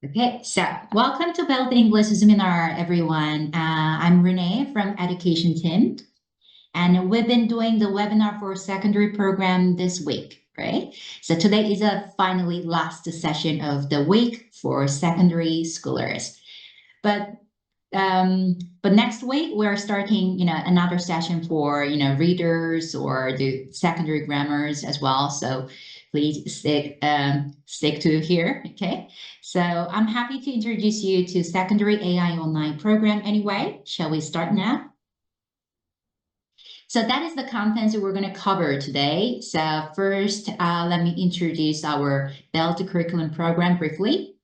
Okay, so welcome to Belt English Seminar, everyone. I'm Renee from Education Team, and we've been doing the webinar for secondary program this week, right? So today is a finally last session of the week for secondary schoolers. But next week we're starting, another session for, readers or the secondary grammars as well. So please stick to here, okay? So I'm happy to introduce you to Secondary AI Online program anyway. Shall we start now? So that is the contents we're going to cover today. So first, let me introduce our Belt curriculum program briefly.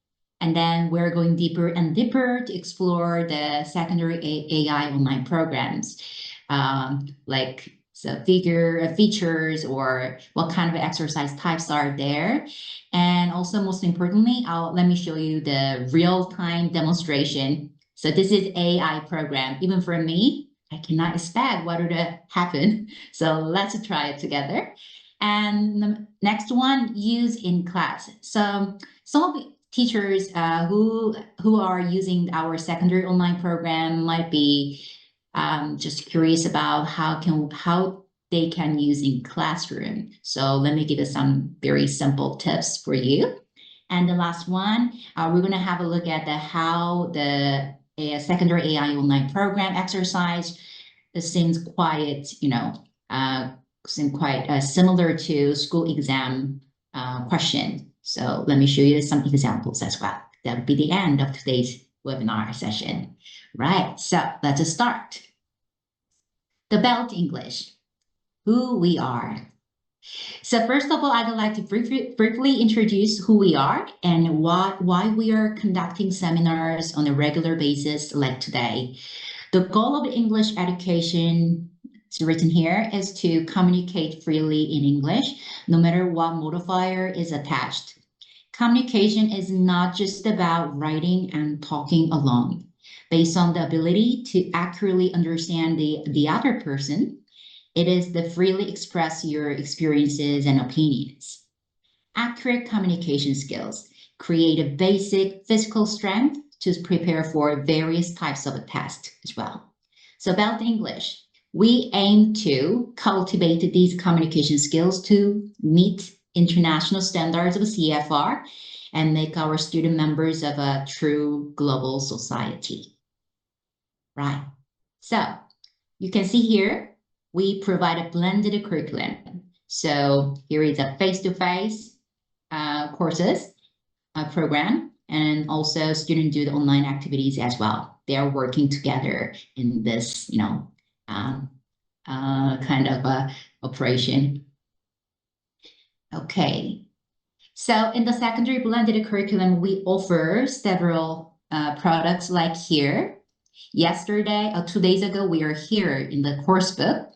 And then we're going deeper and deeper to explore the secondary AI online programs, features or what kind of exercise types are there. And also, most importantly, let me show you the real-time demonstration. So this is AI program. Even for me, I cannot expect what would happen. So let's try it together. And the next one, use in class. So some of the teachers who are using our secondary online program might be just curious about how they can use in classroom. So let me give you some very simple tips for you. And the last one, we're going to have a look at how the secondary AI online program exercise seems quite, similar to school exam question. So let me show you some examples as well. That will be the end of today's webinar session. Right, so let's start. The Belt English, who we are. So first of all, I'd like to briefly introduce who we are and why we are conducting seminars on a regular basis like today. The goal of English education, it's written here, is to communicate freely in English, no matter what modifier is attached. Communication is not just about writing and talking alone. Based on the ability to accurately understand the other person, it is the freely express your experiences and opinions. Accurate communication skills create a basic physical strength to prepare for various types of tests as well. So about English, we aim to cultivate these communication skills to meet international standards of CFR and make our student members of a true global society. Right. So you can see here, we provide a blended curriculum. So here is a face-to-face courses program, and also students do the online activities as well. They are working together in this, kind of operation. Okay. So in the secondary blended curriculum, we offer several products like here. Yesterday, 2 days ago, we are here in the course book.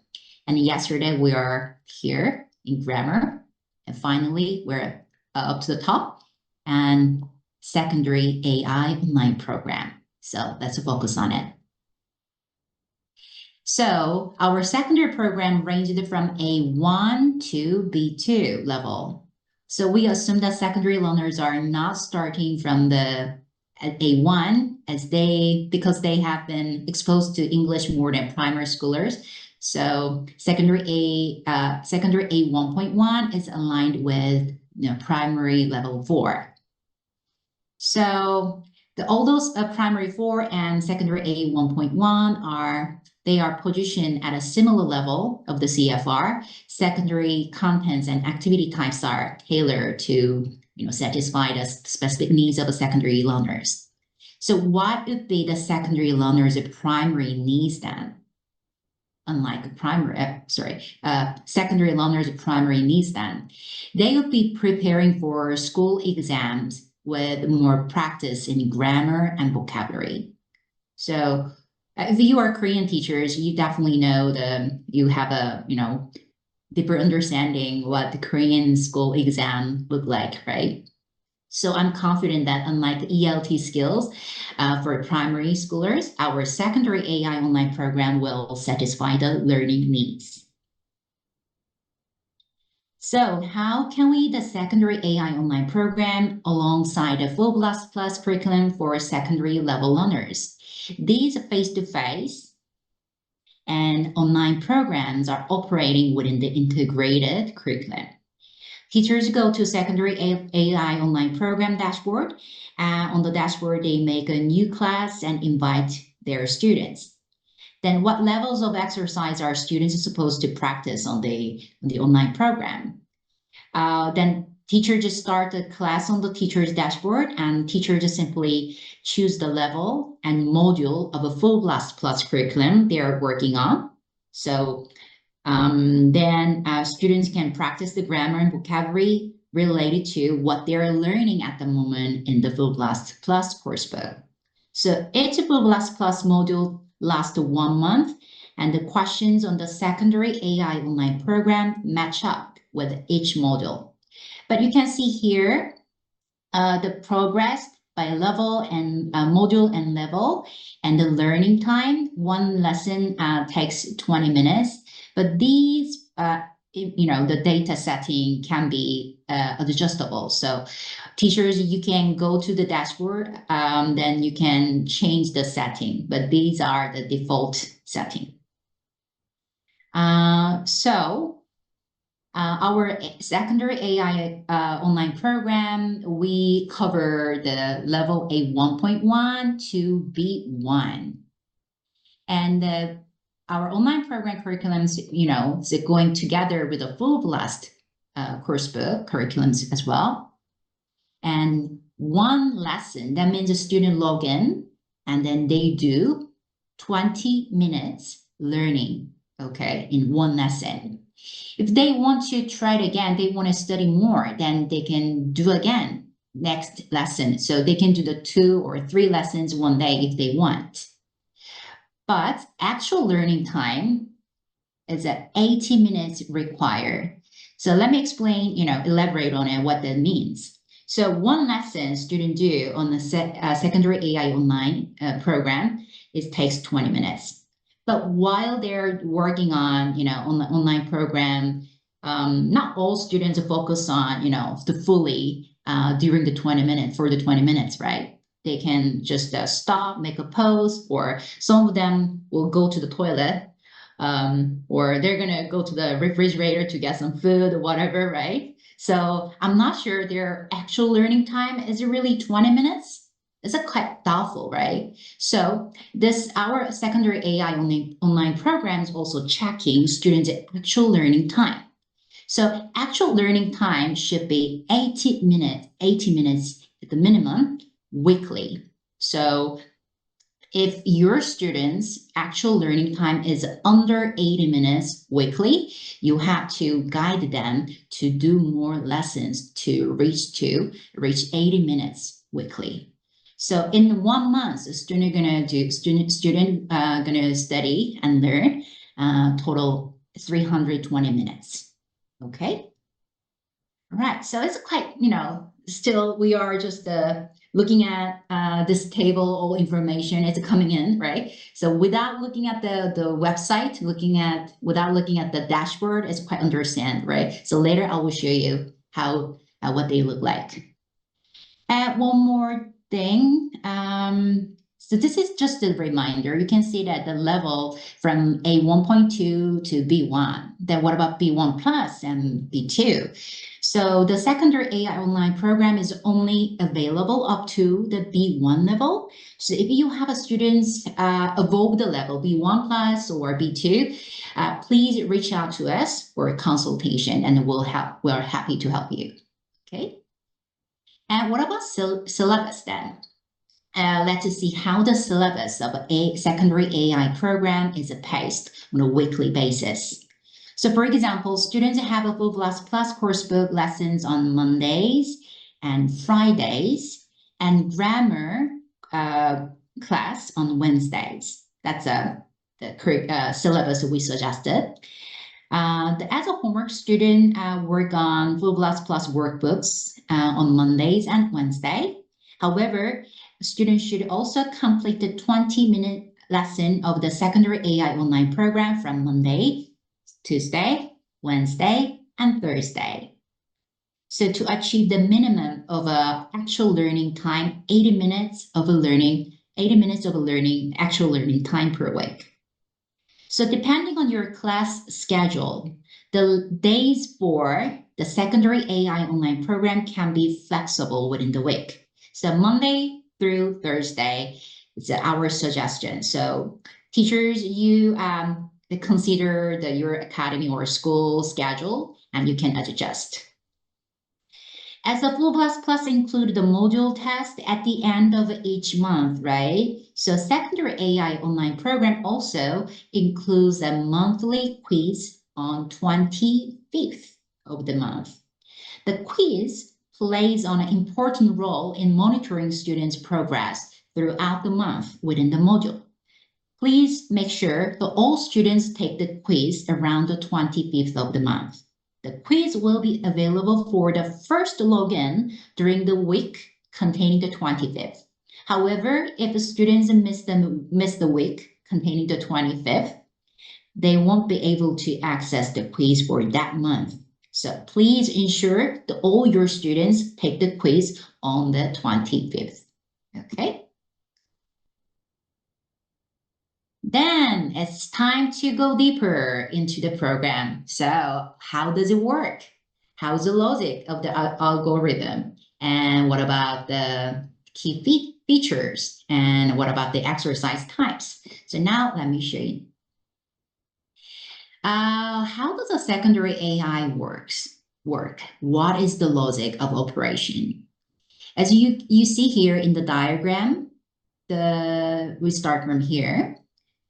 And yesterday we are here in grammar. And finally, we're up to the top and secondary AI online program. So let's focus on it. So our secondary program ranged from A1 to B2 level. So we assume that secondary learners are not starting from the A1 because they have been exposed to English more than primary schoolers. So secondary A 1.1 is aligned with primary level 4. So all those primary 4 and secondary A 1.1 they are positioned at a similar level of the CFR. Secondary contents and activity types are tailored to satisfy the specific needs of the secondary learners. So what would be the secondary learners' primary needs then? Unlike secondary learners' primary needs then, they would be preparing for school exams with more practice in grammar and vocabulary. So if you are Korean teachers, you definitely know you have a deeper understanding what the Korean school exam look like, right? So I'm confident that unlike the ELT skills for primary schoolers, our secondary AI online program will satisfy the learning needs. So how can we the secondary AI online program alongside the full plus curriculum for secondary level learners? These face-to-face and online programs are operating within the integrated curriculum. Teachers go to secondary AI online program dashboard. On the dashboard, they make a new class and invite their students. Then what levels of exercise are students supposed to practice on the online program? Then teacher just start the class on the teacher's dashboard, and teacher just simply choose the level and module of a full plus curriculum they are working on. So then students can practice the grammar and vocabulary related to what they're learning at the moment in the full plus course book. So each full plus module lasts 1 month, and the questions on the secondary AI online program match up with each module. But you can see here the progress by level and module and level, and the learning time. One lesson takes 20 minutes, but these, the data setting can be adjustable. So teachers, you can go to the dashboard, then you can change the setting, but these are the default setting. Our secondary AI online program, we cover the level A1.1 to B1. And our online program curriculums, is going together with a full blast course book curriculums as well. And one lesson, that means a student log in, and then they do 20 minutes learning, okay, in one lesson. If they want to try it again, they want to study more, then they can do again next lesson. So they can do the 2 or 3 lessons one day if they want. But actual learning time is at 80 minutes required. So let me explain, elaborate on it, what that means. So one lesson students do on the secondary AI online program, it takes 20 minutes. But while they're working on, on the online program, not all students focus on, the fully during the 20 minutes, for the 20 minutes, right? They can just stop, make a pause, or some of them will go to the toilet, or they're gonna go to the refrigerator to get some food or whatever, right? So I'm not sure their actual learning time is really 20 minutes. It's quite doubtful, right? So our secondary AI online program is also checking students' actual learning time. So actual learning time should be 80 minutes at the minimum weekly. So if your students' actual learning time is under 80 minutes weekly, you have to guide them to do more lessons to reach 80 minutes weekly. So in 1 month, the student gonna study and learn total 320 minutes. Okay. All right. So it's quite, still we are just looking at this table, all information is coming in, right? So without looking at the website, without looking at the dashboard, it's quite understand, right? So later I will show you how what they look like. And one more thing. So this is just a reminder. You can see that the level from A1.2 to B1. Then what about B1 plus and B2? So the secondary AI online program is only available up to the B1 level. So if you have a students above the level B1 plus or B2, please reach out to us for a consultation, and we're happy to help you. Okay. And what about syllabus then? Let's see how the syllabus of a secondary AI program is paced on a weekly basis. So for example, students have a full plus course book lessons on Mondays and Fridays, and grammar class on Wednesdays. That's the syllabus we suggested. As a homework, student work on full plus workbooks on Mondays and Wednesday. However, students should also complete the 20-minute lesson of the secondary AI online program from Monday, Tuesday, Wednesday, and Thursday. So to achieve the minimum of actual learning time, 80 minutes of learning, actual learning time per week. So depending on your class schedule, the days for the secondary AI online program can be flexible within the week. So Monday through Thursday is our suggestion. So teachers, you consider your academy or school schedule and you can adjust. As the Full Plus include the module test at the end of each month, right? So secondary AI online program also includes a monthly quiz on 25th of the month. The quiz plays an important role in monitoring students' progress throughout the month within the module. Please make sure that all students take the quiz around the 25th of the month. The quiz will be available for the first login during the week containing the 25th. However, if the students miss the week containing the 25th, they won't be able to access the quiz for that month. So please ensure that all your students take the quiz on the 25th. Okay? Then it's time to go deeper into the program. So how does it work? How's the logic of the algorithm? And what about the key features? And what about the exercise types? So now let me show you. How does a secondary AI work? What is the logic of operation? As you see here in the diagram, we start from here.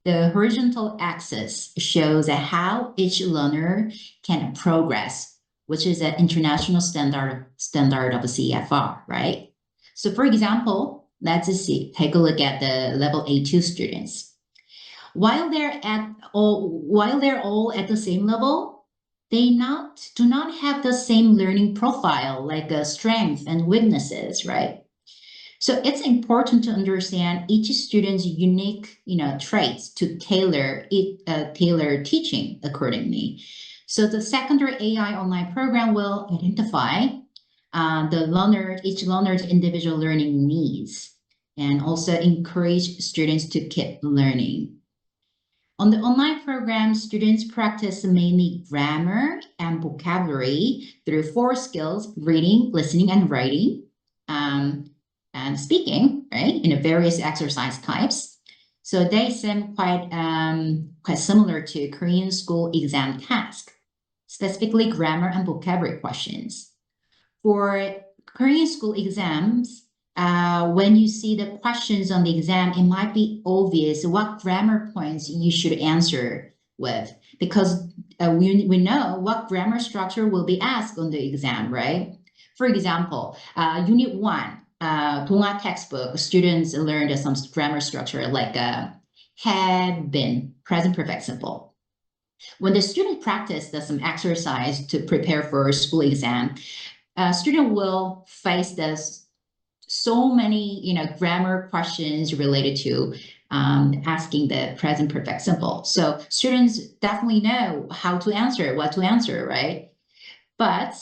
The horizontal axis shows how each learner can progress, which is an international standard of CFR, right? So for example, let's take a look at the level A2 students. While they're all at the same level, they do not have the same learning profile, like strengths and weaknesses, right? So it's important to understand each student's unique, traits to tailor teaching accordingly. So the secondary AI online program will identify each learner's individual learning needs and also encourage students to keep learning. On the online program, students practice mainly grammar and vocabulary through 4 skills: reading, listening, and writing. And speaking, right, in various exercise types. So they seem quite similar to Korean school exam task, specifically grammar and vocabulary questions. For Korean school exams, when you see the questions on the exam, it might be obvious what grammar points you should answer with, because we know what grammar structure will be asked on the exam, right? For example, Unit 1, 동화 textbook, students learned some grammar structure like had, been, present perfect simple. When the student practiced some exercise to prepare for a school exam, student will face so many grammar questions related to asking the present perfect simple. So students definitely know how to answer, what to answer, right? But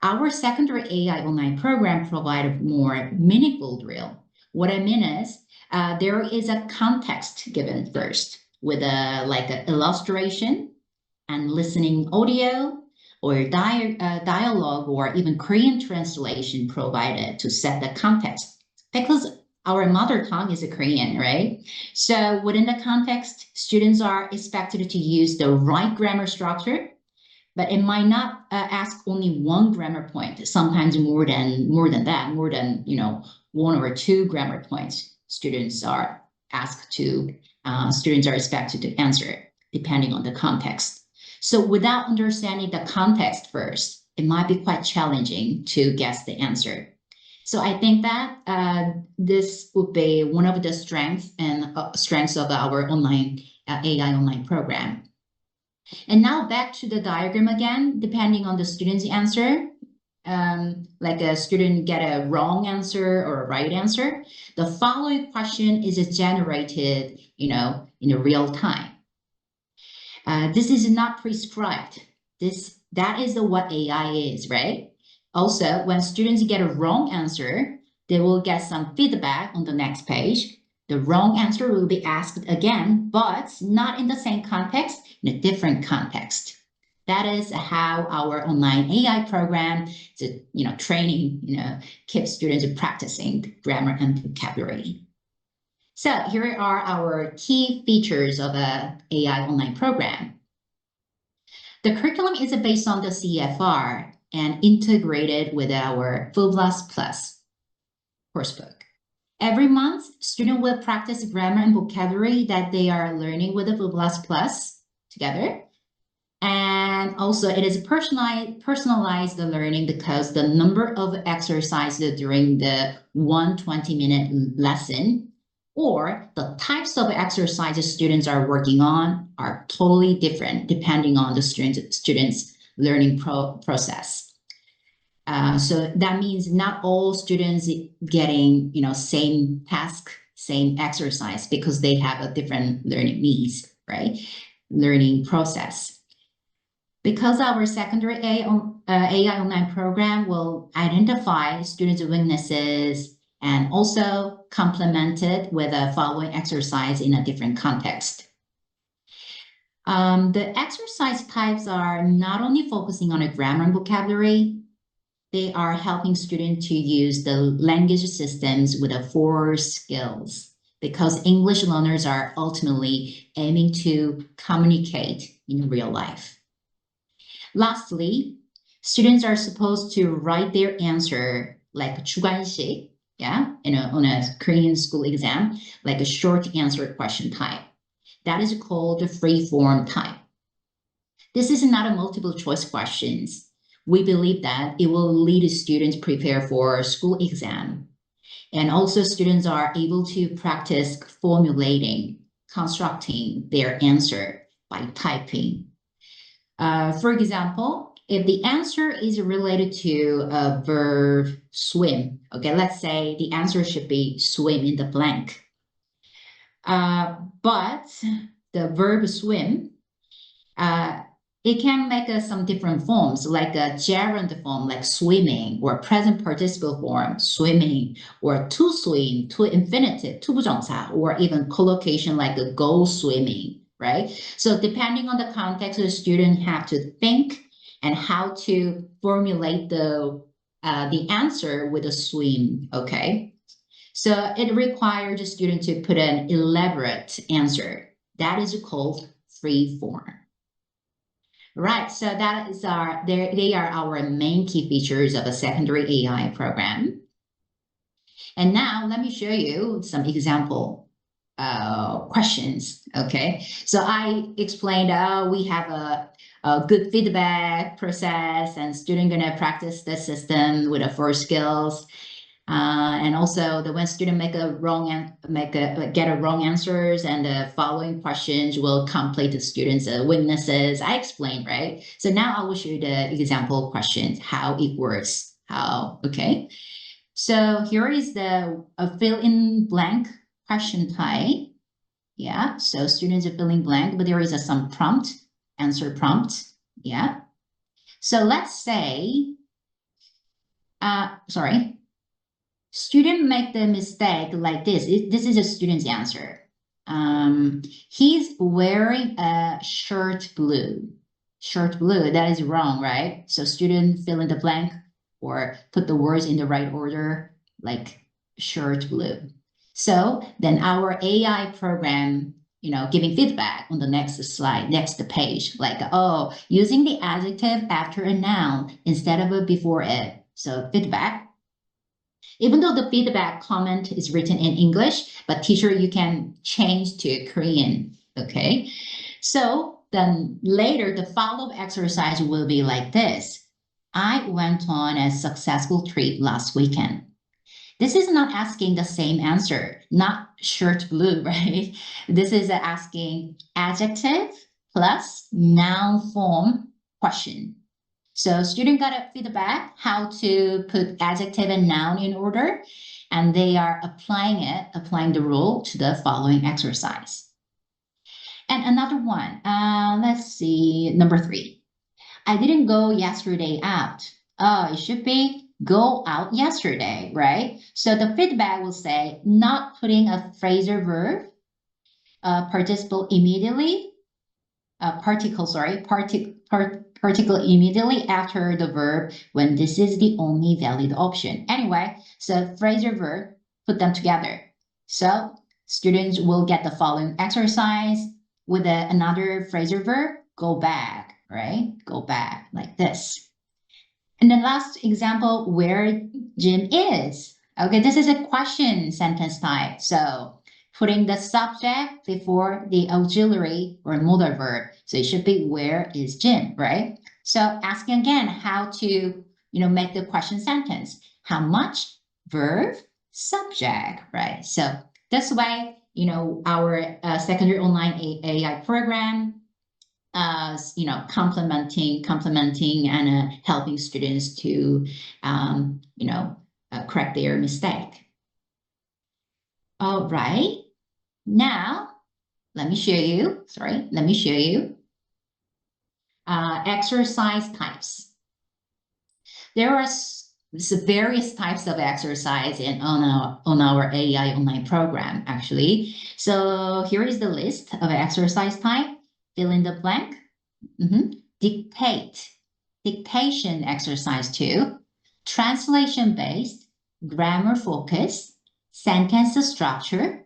our secondary AI online program provides more meaningful drill. What I mean is, there is a context given first with an illustration and listening audio or dialogue or even Korean translation provided to set the context, because our mother tongue is a Korean, right? So within the context, students are expected to use the right grammar structure, but it might not ask only one grammar point. Sometimes more than that, 1 or 2 grammar points. Students are expected to answer depending on the context. So without understanding the context first, it might be quite challenging to guess the answer. So I think that this would be one of the strengths of our online AI online program. And now back to the diagram again, depending on the student's answer, like a student get a wrong answer or a right answer, the following question is generated, in a real time. This is not prescribed. This That is what AI is, right? Also, when students get a wrong answer, they will get some feedback on the next page. The wrong answer will be asked again, but not in the same context, in a different context. That is how our online AI program, training, keeps students practicing grammar and vocabulary. So here are our key features of an AI online program. The curriculum is based on the CFR and integrated with our FOOBLAS Plus coursebook. Every month, students will practice grammar and vocabulary that they are learning with the FOOBLAS Plus together. And also it is personalized learning because the number of exercises during the 120-minute lesson or the types of exercises students are working on are totally different depending on the students' learning process. So that means not all students getting, same task, same exercise because they have a different learning needs, right? Learning process. Because our secondary AI online program will identify students' weaknesses and also complement it with a following exercise in a different context. The exercise types are not only focusing on a grammar and vocabulary, they are helping students to use the language systems with the 4 skills because English learners are ultimately aiming to communicate in real life. Lastly, students are supposed to write their answer like 주관식, on a Korean school exam, like a short answer question type. That is called the free form type. This is not a multiple choice questions. We believe that it will lead students prepare for school exam. And also students are able to practice formulating, constructing their answer by typing. For example, if the answer is related to a verb swim, okay, let's say the answer should be swim in the blank. But the verb swim, it can make some different forms, like a gerund form, like swimming, or present participle form, swimming, or to swim, to infinitive, 투부정사, or even collocation like a go swimming. Right? So depending on the context, the student have to think and how to formulate the answer with a swim, okay? So it requires the student to put an elaborate answer. That is called free form. Right, so that is they are our main key features of a secondary AI program. And now let me show you some example questions. Okay, so I explained we have a good feedback process and student gonna practice the system with the 4 skills, and also when student get a wrong answers, and the following questions will complete the students' weaknesses. I explained, right? So now I will show you the example questions, how it works. Okay. So here is the fill in blank question type. Yeah, so students are filling blank, but there is some prompt, answer prompt. Yeah. So let's say, student make the mistake like this. This is a student's answer. He's wearing a shirt blue. Shirt blue, that is wrong, right? So student fill in the blank or put the words in the right order, like shirt blue. So then our AI program, giving feedback on the next slide, next page, like, using the adjective after a noun instead of before it. So feedback. Even though the feedback comment is written in English, but teacher, you can change to Korean, okay? So then later, the follow-up exercise will be like this. I went on a successful trip last weekend. This is not asking the same answer, not shirt blue, right? This is asking adjective plus noun form question. So student got a feedback how to put adjective and noun in order, and they are applying the rule to the following exercise. And another one, let's see, number 3. I didn't go yesterday out. Oh, it should be go out yesterday, right? So the feedback will say not putting a phrasal verb, participle immediately, particle immediately after the verb when this is the only valid option. Anyway, so phrasal verb, put them together. So students will get the following exercise with another phrasal verb, go back, right? Go back like this. And the last example, where Jim is. Okay, this is a question sentence type. So putting the subject before the auxiliary or modal verb. So it should be where is Jim, right? So asking again how to, make the question sentence. How much verb subject, right? So this way, our secondary online AI program complementing and helping students to, correct their mistake. All right. Now, let me show you exercise types. There are various types of exercise on our AI online program, actually. So here is the list of exercise type. Fill in the blank. Dictation exercise 2, translation-based, grammar focus, sentence structure,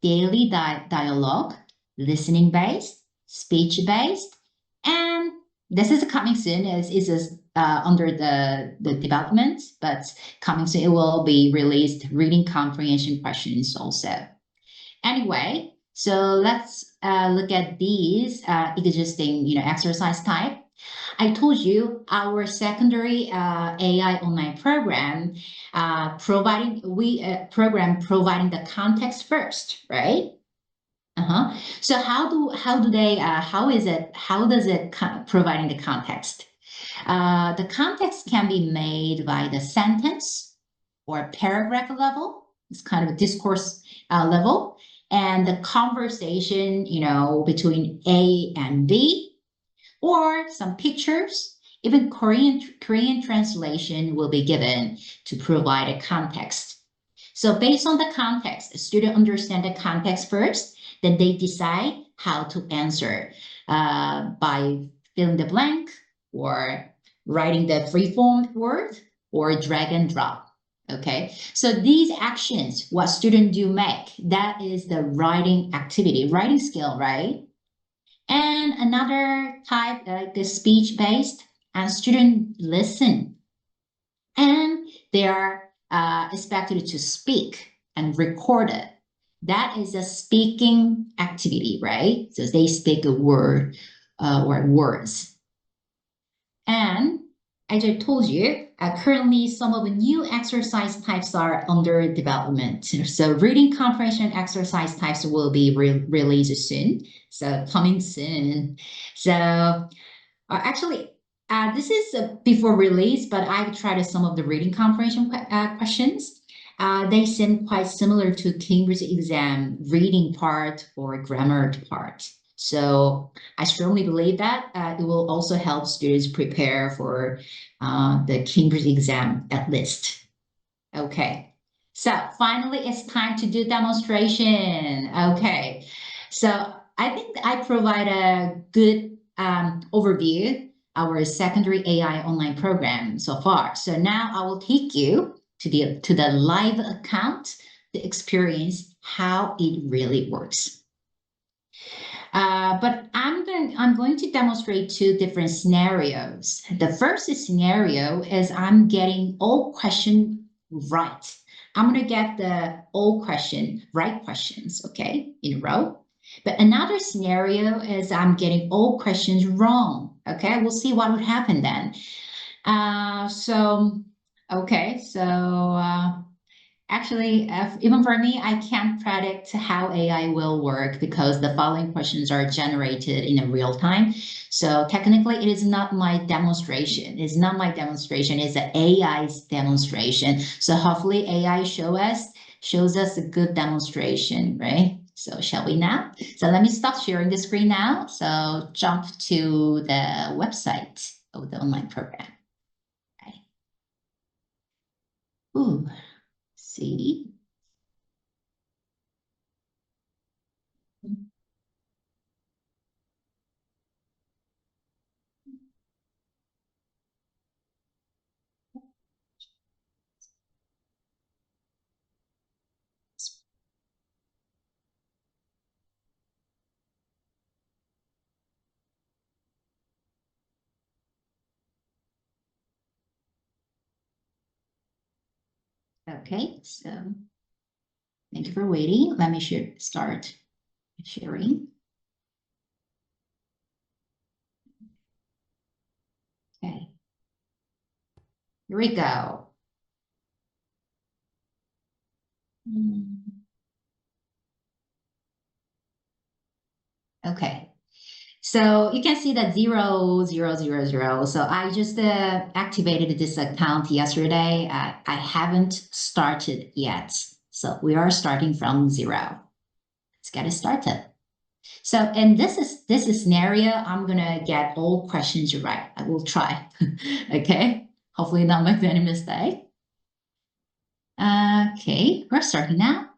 daily dialogue, listening-based, speech-based, and this is coming soon. Is under the development, but coming soon it will be released. Reading comprehension questions also. Anyway, so let's look at these existing exercise type. I told you our secondary AI online program providing the context first, right? So how does it providing the context? The context can be made by the sentence or paragraph level. It's kind of a discourse level, and the conversation, between A and B, or some pictures. Even Korean translation will be given to provide a context. So based on the context, the student understand the context first, then they decide how to answer by filling the blank or writing the free-form word or drag and drop. Okay, so these actions, what students do make, that is the writing activity, writing skill, right? And another type, like the speech-based, and students listen. And they are expected to speak and record it. That is a speaking activity, right? So they speak a word or words. And as I told you, currently some of the new exercise types are under development. So reading comprehension exercise types will be released soon. So coming soon. So actually, this is before release, but I've tried some of the reading comprehension questions. They seem quite similar to Cambridge exam reading part or grammar part. So I strongly believe that it will also help students prepare for the Cambridge exam at least. Okay, so finally it's time to do demonstration. Okay, so I think I provide a good overview our secondary AI online program so far. So now I will take you to the live account to experience how it really works. But I'm going to demonstrate two different scenarios. The first scenario is I'm getting all questions right. I'm going to get the all right questions, okay, in a row. But another scenario is I'm getting all questions wrong. Okay, we'll see what would happen then. Actually, even for me, I can't predict how AI will work because the following questions are generated in a real time. So technically, it is not my demonstration. It's not my demonstration. It's the AI's demonstration. So hopefully, AI shows us a good demonstration, right? So shall we now? So let me stop sharing the screen now. So jump to the website. of the online program. Right. Ooh, see. Okay, so thank you for waiting. Let me start sharing. Okay, here we go. Okay, so you can see that 0, 0, 0, 0. So I just activated this account yesterday. I haven't started yet. So we are starting from 0. Let's get it started. So, and this is scenario, I'm gonna get all questions right. I will try. Okay, hopefully not make any mistake. Okay, we're starting now.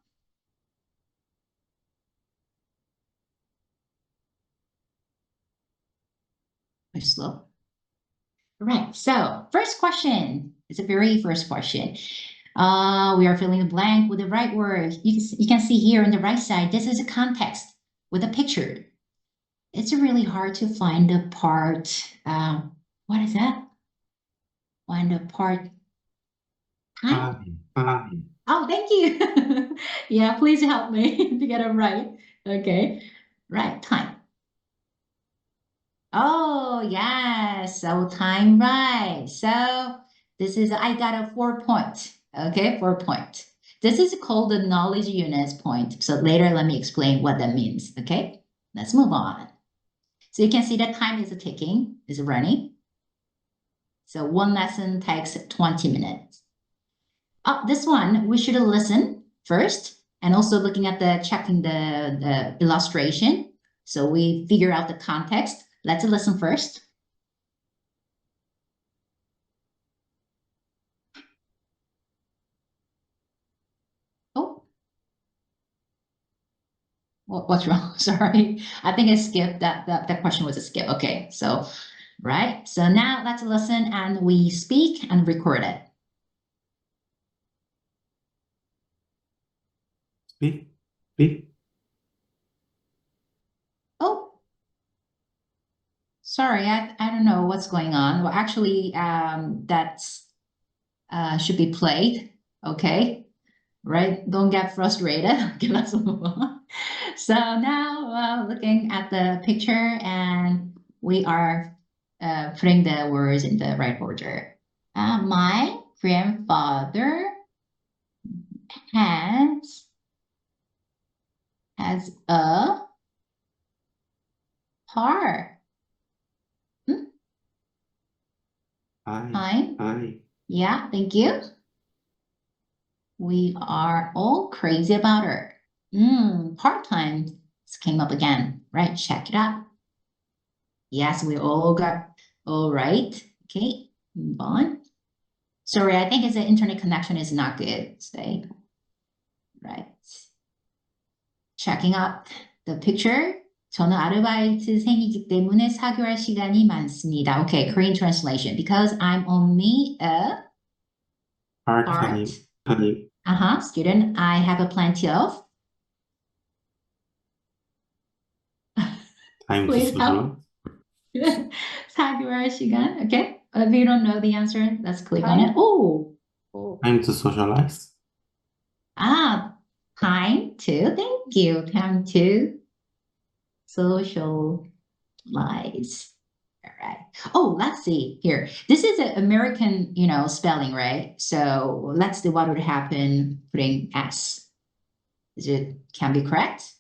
We're slow. Right. So first question. It's a very first question. We are filling the blank with the right word. You can see here on the right side, this is a context with a picture. It's really hard to find the part. What is that? Find the part. Time. Oh, thank you. Yeah, please help me to get it right. Okay. Right. Time. Oh, yes. So time, right. So this is, I got a 4 point. Okay, 4 point. This is called the knowledge units point. So later, let me explain what that means. Okay, let's move on. So you can see that time is ticking, is running. So one lesson takes 20 minutes. Oh, this one, we should listen first and also looking at checking the illustration. So we figure out the context. Let's listen first. Oh, what's wrong? Sorry, I think I skipped that question was a skip. Okay, so right. So now let's listen and we speak and record it. Speak, speak. Oh, sorry, I don't know what's going on. Well, actually, that's should be played. Okay, right? Don't get frustrated. Okay, let's move on. So now looking at the picture and we are putting the words in the right order. My grandfather has a car. Hi. Hi. Yeah, thank you. We are all crazy about her. Part-time. This came up again, right? Check it out. Yes, we all got all right. Okay, move on. Sorry, I think the internet connection is not good today. Right. Checking out the picture. 저는 아르바이트생이기 때문에 사교할 시간이 많습니다. Okay, Korean translation. Because I'm only a Part-time. Student, I have a plenty of Time to please socialize. help. 사교할 시간. Okay. If you don't know the answer, let's click on it. Oh. Time to socialize. Time to, thank you. Time to socialize. All right. Oh, let's see here. This is an American, spelling, right? So let's see what would happen putting S. Can be correct?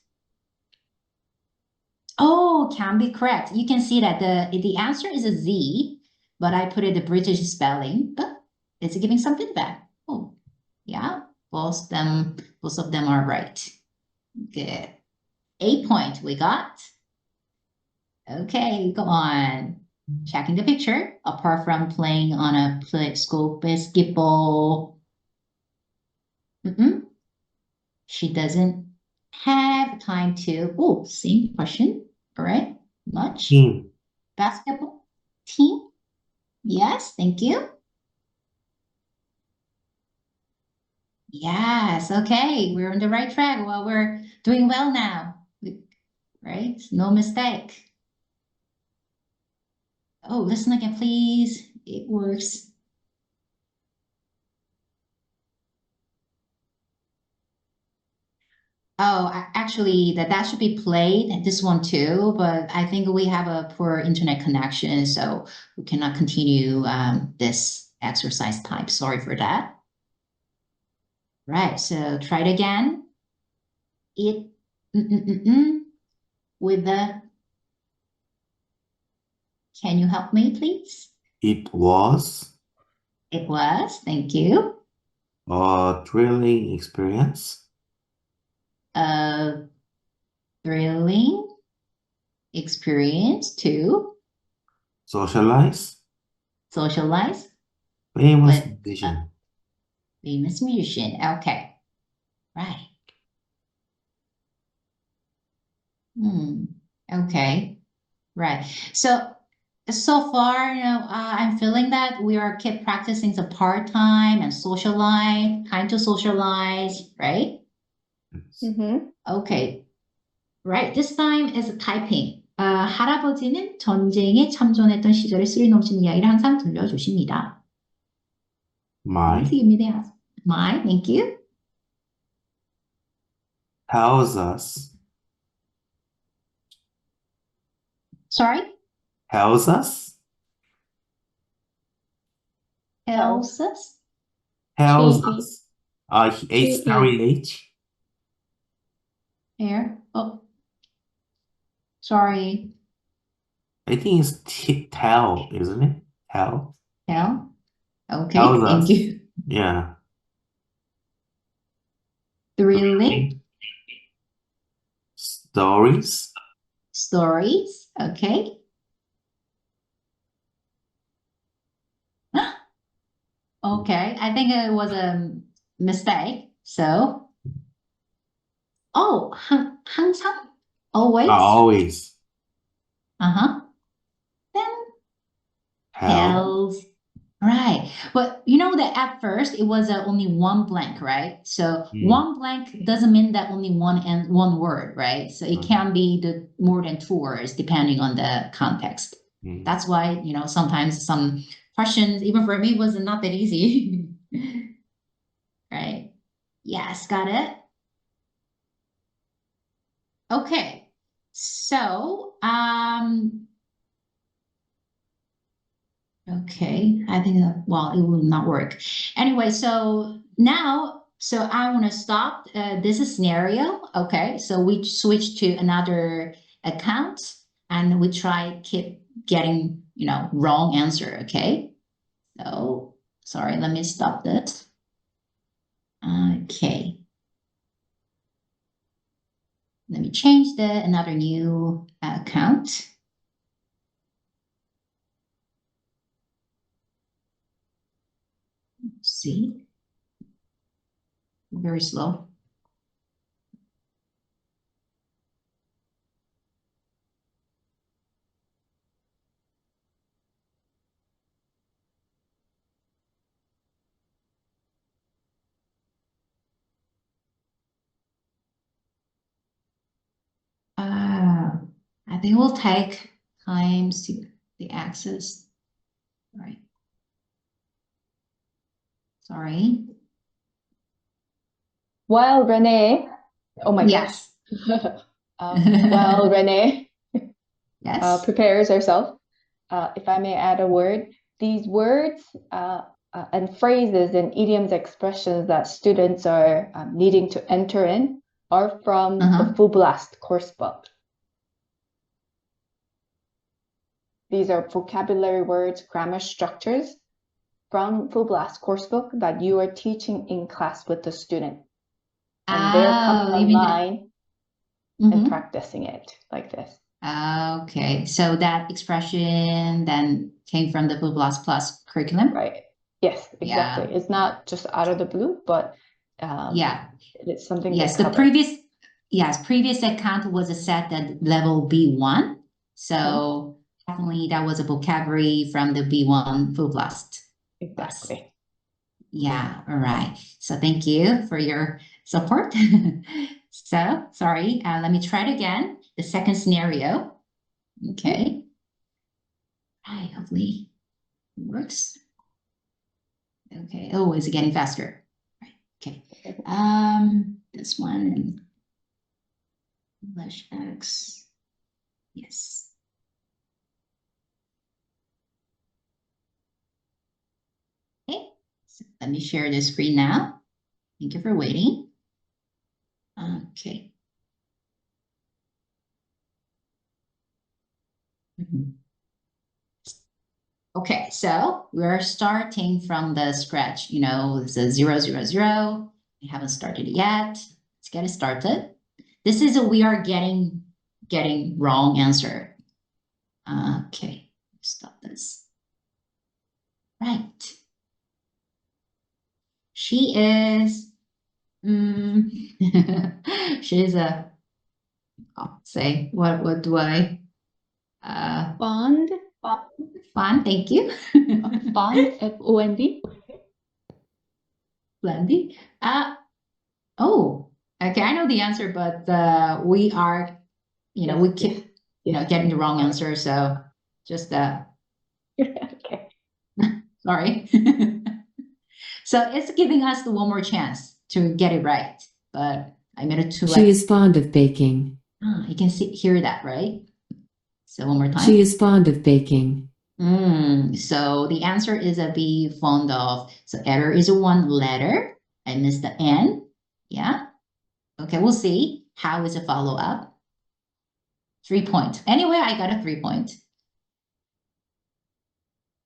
Oh, can be correct. You can see that the answer is a Z, but I put it the British spelling, but it's giving some feedback. Oh, yeah, both of them are right. Good. 8 point we got. Okay, go on. checking the picture, apart from playing on a school basketball. She doesn't have time to. Oh, same question. All right. Much. Team. Basketball team. Yes, thank you. Yes, okay. We're on the right track. Well, we're doing well now. Right? No mistake. Oh, listen again, please. It works. Oh, actually, that should be played, this one too, but I think we have a poor internet connection, so we cannot continue this exercise type. Sorry for that. Right, so try it again. It with the. Can you help me, please? It was It was. Thank you. a thrilling experience. A thrilling experience to Socialize. socialize Famous with a musician. famous musician. Okay, right. Okay, right. So far, I'm feeling that we are keep practicing the part-time and socialize, time to socialize, right? Okay, right. This time is typing. 할아버지는 전쟁에 참전했던 시절의 스릴 넘치는 이야기를 항상 들려주십니다. My Please give me the answer. My, thank you. tells us. Sorry, Tells us. tells us. Tells TV. us. H starry H. Here. Oh, sorry. I think it's tell, isn't it? Tell. Tell. Okay, Tells thank us. you. Yeah. Thrilling Stories. stories. Okay. Okay, I think it was a mistake. So, oh, 항상, always. Always. Then Tell. tells. Right. But you know that at first it was only one blank, right? So one blank doesn't mean that only one and one word, right? So it can be the more than two words depending on the context. That's why, sometimes some questions, even for me, was not that easy. Right. Yes, got it. Okay. So, okay, I think well, it will not work. Anyway, so now, I want to stop this scenario. Okay, so we switch to another account and we try keep getting, wrong answer. Okay, so sorry, let me stop this. Okay, let me change another new account. See, very slow. I think it will take time to the access. Right. Sorry. While Renee, oh my Yes. gosh. While Renee Yes. prepares herself, if I may add a word, these words and phrases and idioms expressions that students are needing to enter in are from the Full Blast course book. These are vocabulary words, grammar structures from Full Blast coursebook that you are teaching in class with the student. And they're coming online and practicing it like this. Okay, so that expression then came from the Blue Plus curriculum? Right. Yes, exactly. It's not just out of the blue, but Yeah. it's something Yes, they the cover. previous account was set at level B1. So definitely that was a vocabulary from the B1 Full Blast. Exactly. Yeah, all right. So thank you for your support. So sorry, let me try it again. The second scenario. Okay. Right, hopefully it works. Okay. Oh, is it getting faster? Right. Okay. This one. English X. Yes. Okay. So let me share the screen now. Thank you for waiting. Okay. Okay, so we're starting from the scratch. You know, it's a 0, 0, 0. We haven't started yet. Let's get it started. This is a we are getting wrong answer. Okay, stop this. Right. She is. She's a. I'll say what do I? Fond. Fun. Thank you. Fond. F-O-N-D. Blendy. Oh, okay. I know the answer, but we are, we keep, getting the wrong answer. So just Okay. sorry. So it's giving us the one more chance to get it right, but I made it too She late. is fond of baking. You can hear that, right? So one more time. She is fond of baking. So the answer is a B, fond of. So error is one letter. I missed the N. Yeah. Okay, we'll see. How is a follow-up? 3 point. Anyway, I got a 3 point.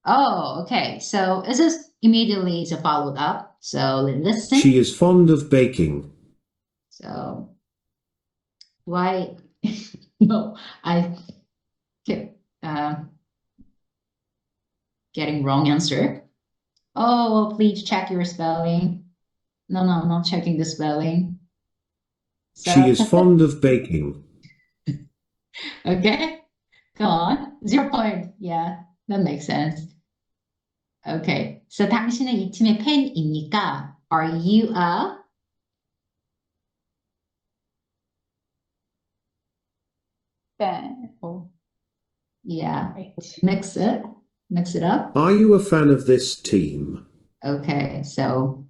Oh, okay. So this is immediately is a followed up. So listen. She is fond of baking. So why? No, I kept getting wrong answer. Oh, please check your spelling. No, I'm not checking the spelling. So, She is fond of baking. okay, go on. 0 point. Yeah, that makes sense. Okay, so 당신은 이 팀의 팬입니까? Are you a? Fan. Oh, Yeah, right. mix it up. Are you a fan of this team? Okay, so,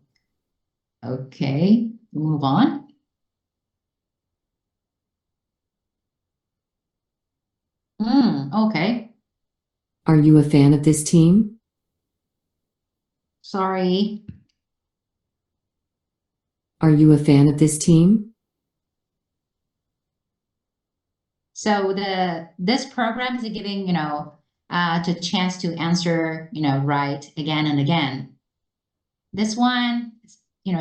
okay, move on. Okay, Are you a fan of this team? sorry. Are you a fan of this team? So this program is giving, the chance to answer, right again and again. This one,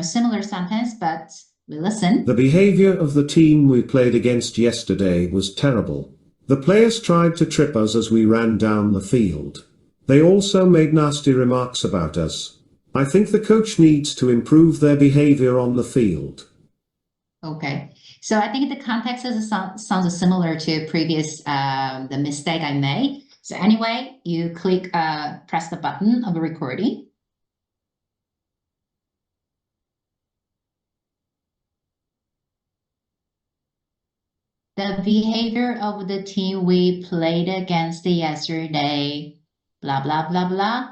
similar sentence, but we listen. The behavior of the team we played against yesterday was terrible. The players tried to trip us as we ran down the field. They also made nasty remarks about us. I think the coach needs to improve their behavior on the field. Okay, so I think the context sounds similar to previous the mistake I made. So anyway, you press the button of the recording. The behavior of the team we played against yesterday, blah, blah, blah, blah.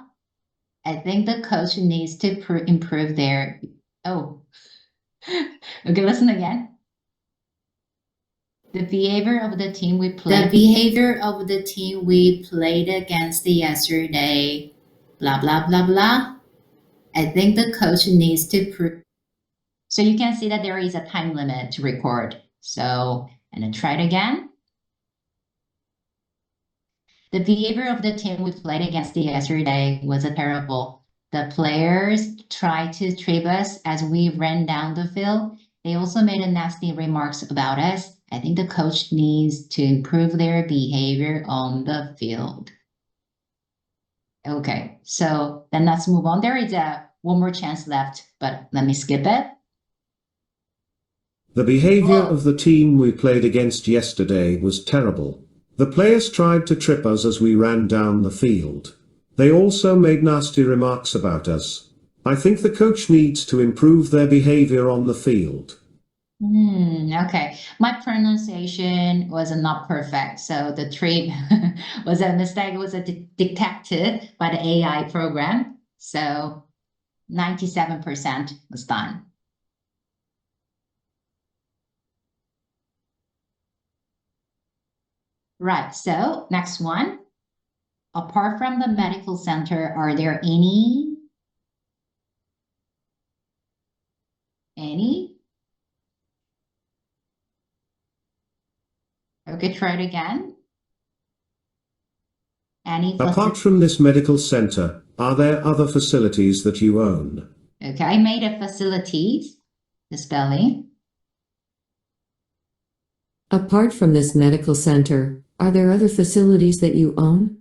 I think the coach needs to improve their, oh, okay, listen again. The behavior of the team we played against yesterday, blah, blah, blah, blah. I think the coach needs to So you can see that there is a time limit to record. So, and then try it again. The behavior of the team we played against yesterday was terrible. The players tried to trip us as we ran down the field. They also made nasty remarks about us. I think the coach needs to improve their behavior on the field. Okay, so then let's move on. There is one more chance left, but let me skip it. The behavior Oh. of the team we played against yesterday was terrible. The players tried to trip us as we ran down the field. They also made nasty remarks about us. I think the coach needs to improve their behavior on the field. Okay. My pronunciation was not perfect, so the trip was a mistake. It was detected by the AI program. So 97% was done. Right. So next one. Apart from the medical center, are there any? Okay, try it again. Any Apart from this medical center, are there other facilities that you own? Okay, I made a facilities, the spelling. Apart from this medical center, are there other facilities that you own?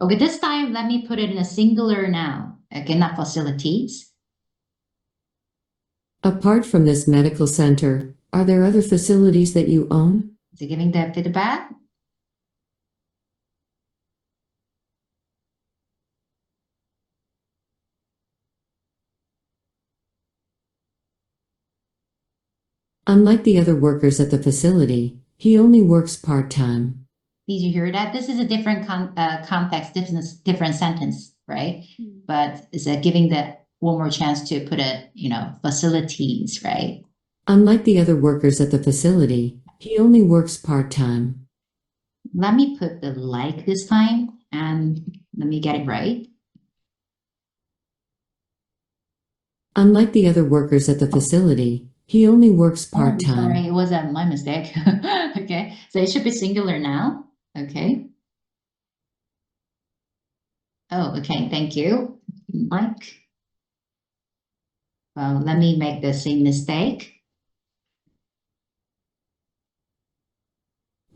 Okay, this time let me put it in a singular noun. Okay, not facilities. Apart from this medical center, are there other facilities that you own? Is it giving the feedback? Unlike the other workers at the facility, he only works part-time. Did you hear that? This is a different context, different sentence, right? But it's giving the one more chance to put it, facilities, right? Unlike the other workers at the facility, he only works part-time. Let me put the like this time and let me get it right. Unlike the other workers at the facility, he only works part-time. Sorry, it was my mistake. Okay, so it should be singular now. Okay. Oh, okay, thank you, Mike. Well, let me make the same mistake.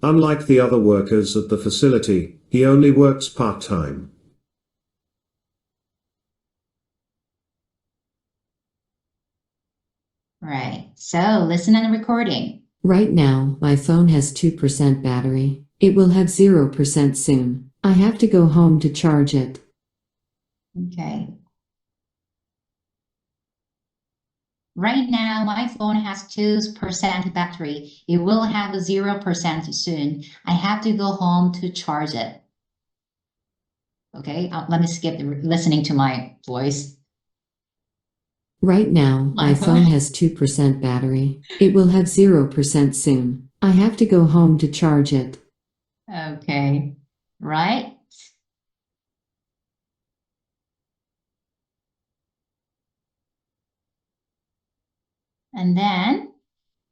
Unlike the other workers at the facility, he only works part-time. Right, so listen and recording. Right now, my phone has 2% battery. It will have 0% soon. I have to go home to charge it. Okay. Right now, my phone has 2% battery. It will have 0% soon. I have to go home to charge it. Okay, let me skip listening to my voice. Right now, my phone has 2% battery. It will have 0% soon. I have to go home to charge it. Okay, right? And then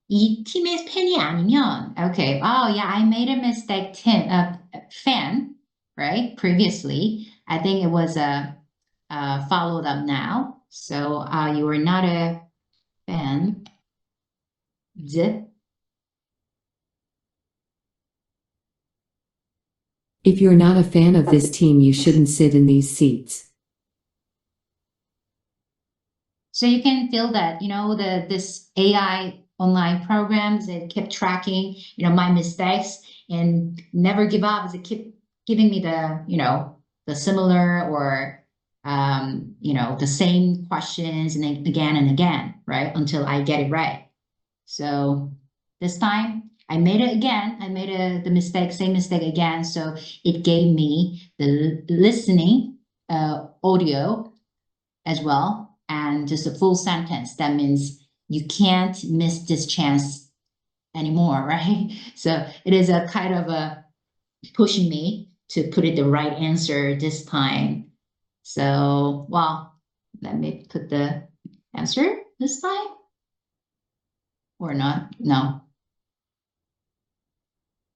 이 팀의 팬이 아니면 okay. Oh yeah, I made a mistake. Fan, right? Previously, I think it was followed up now. So you are not a fan. If you're not a fan of this team, you shouldn't sit in these seats. So you can feel that, this AI online programs, it kept tracking, my mistakes and never give up. It keep giving me the similar or, the same questions and then again and again, right? Until I get it right. So this time I made it again. I made the same mistake again. So it gave me the listening audio as well. And just a full sentence. That means you can't miss this chance anymore, right? So it is a kind of a pushing me to put it the right answer this time. So, well, let me put the answer this time. Or not? No.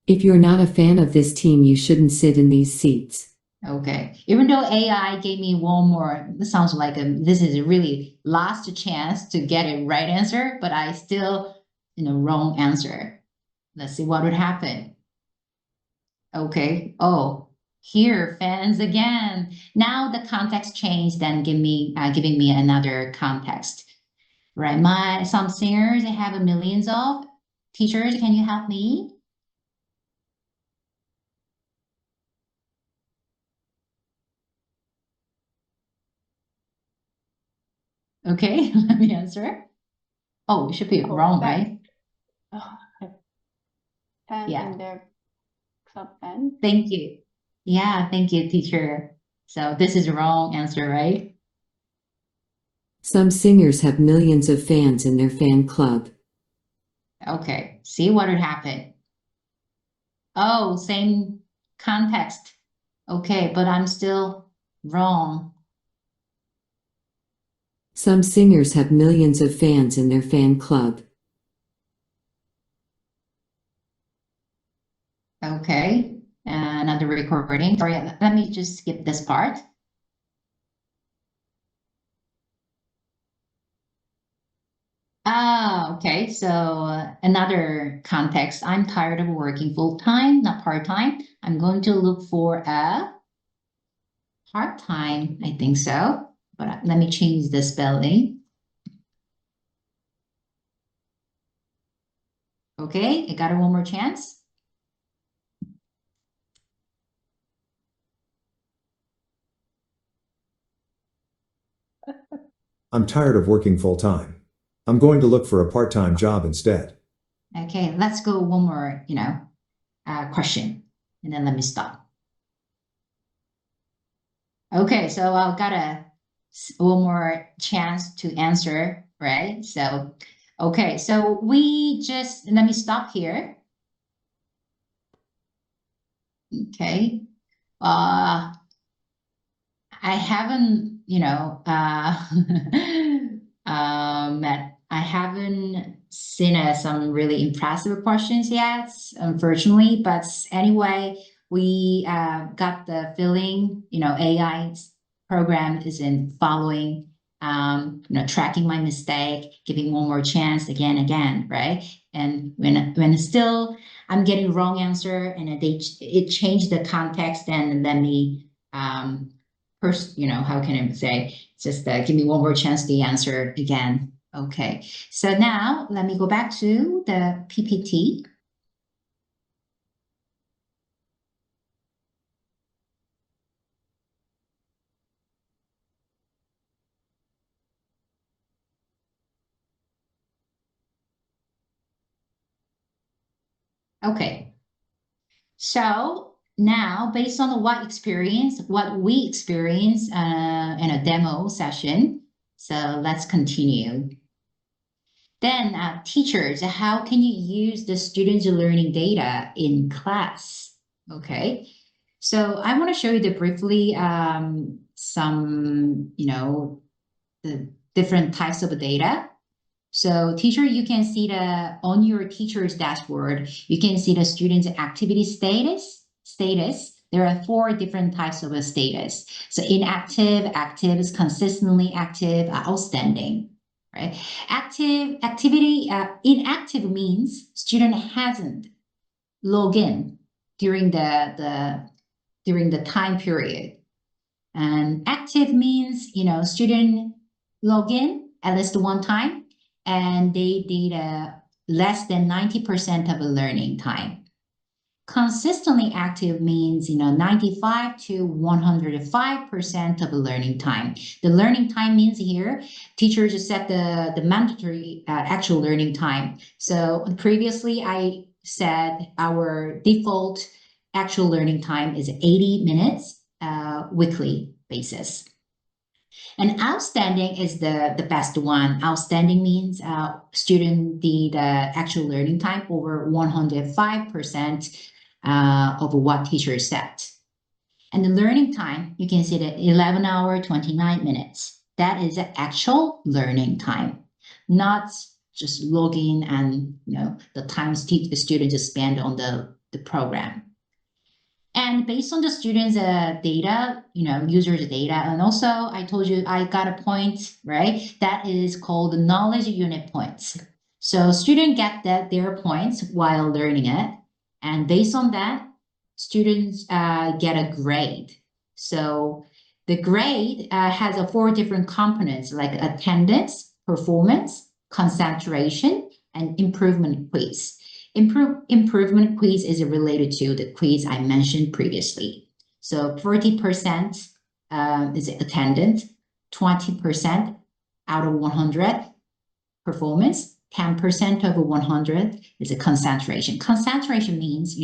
If you're not a fan of this team, you shouldn't sit in these seats. Okay. Even though AI gave me one more, this sounds like this is a really last chance to get a right answer, but I still, wrong answer. let's see what would happen. Okay, oh, here, fans again. Now the context changed, then giving me another context. Right, some singers have millions of. Teachers, can you help me? Okay, let me answer. Oh, it should be Oh, wrong, that- right? Fan Yeah. in their club band. Thank you. Yeah, thank you, teacher. So this is wrong answer, right? Some singers have millions of fans in their fan club. Okay, see what would happen. Oh, same context. Okay, but I'm still wrong. Some singers have millions of fans in their fan club. Okay, another recording. Sorry, let me just skip this part. Ah, okay. So another context. I'm tired of working full time, not part time. I'm going to look for a part time. I think so. But let me change the spelling. Okay, I got it one more chance. I'm tired of working full time. I'm going to look for a part time job instead. Okay, let's go one more, question, and then let me stop. Okay, so I've got one more chance to answer, right? So, okay, so let me stop here. Okay, I haven't, I haven't seen some really impressive questions yet, unfortunately. But anyway, we got the feeling, AI program is in following, tracking my mistake, giving one more chance again, right? And when still I'm getting wrong answer, and it changed the context, and let me first, how can I say, just give me one more chance to answer again. Okay, so now let me go back to the PPT. Okay, so now based on what we experienced in a demo session, so let's continue. Then teachers, how can you use the students' learning data in class? Okay, so I want to show you briefly some, the different types of data. So teacher, you can see on your teacher's dashboard, you can see the student's activity status. There are 4 different types of a status. So inactive, active is consistently active, outstanding, right? Inactive means student hasn't logged in during the time period. And active means, student log in at least one time, and they did less than 90% of the learning time. Consistently active means, 95 to 105% of the learning time. The learning time means here, teachers set the mandatory actual learning time. So previously I said our default actual learning time is 80 minutes weekly basis. And outstanding is the best one. Outstanding means student did actual learning time over 105% of what teacher set. And the learning time, you can see that 11 hour, 29 minutes. That is the actual learning time, not just logging and the time the students spend on the program. And based on the students' data, users' data, and also I told you I got a point, right? That is called knowledge unit points. So students get their points while learning it. And based on that, students get a grade. So the grade has 4 different components like attendance, performance, concentration, and improvement quiz. Improvement quiz is related to the quiz I mentioned previously. So 40% is attendance, 20% out of 100 performance, 10% over 100 is a concentration. Concentration means,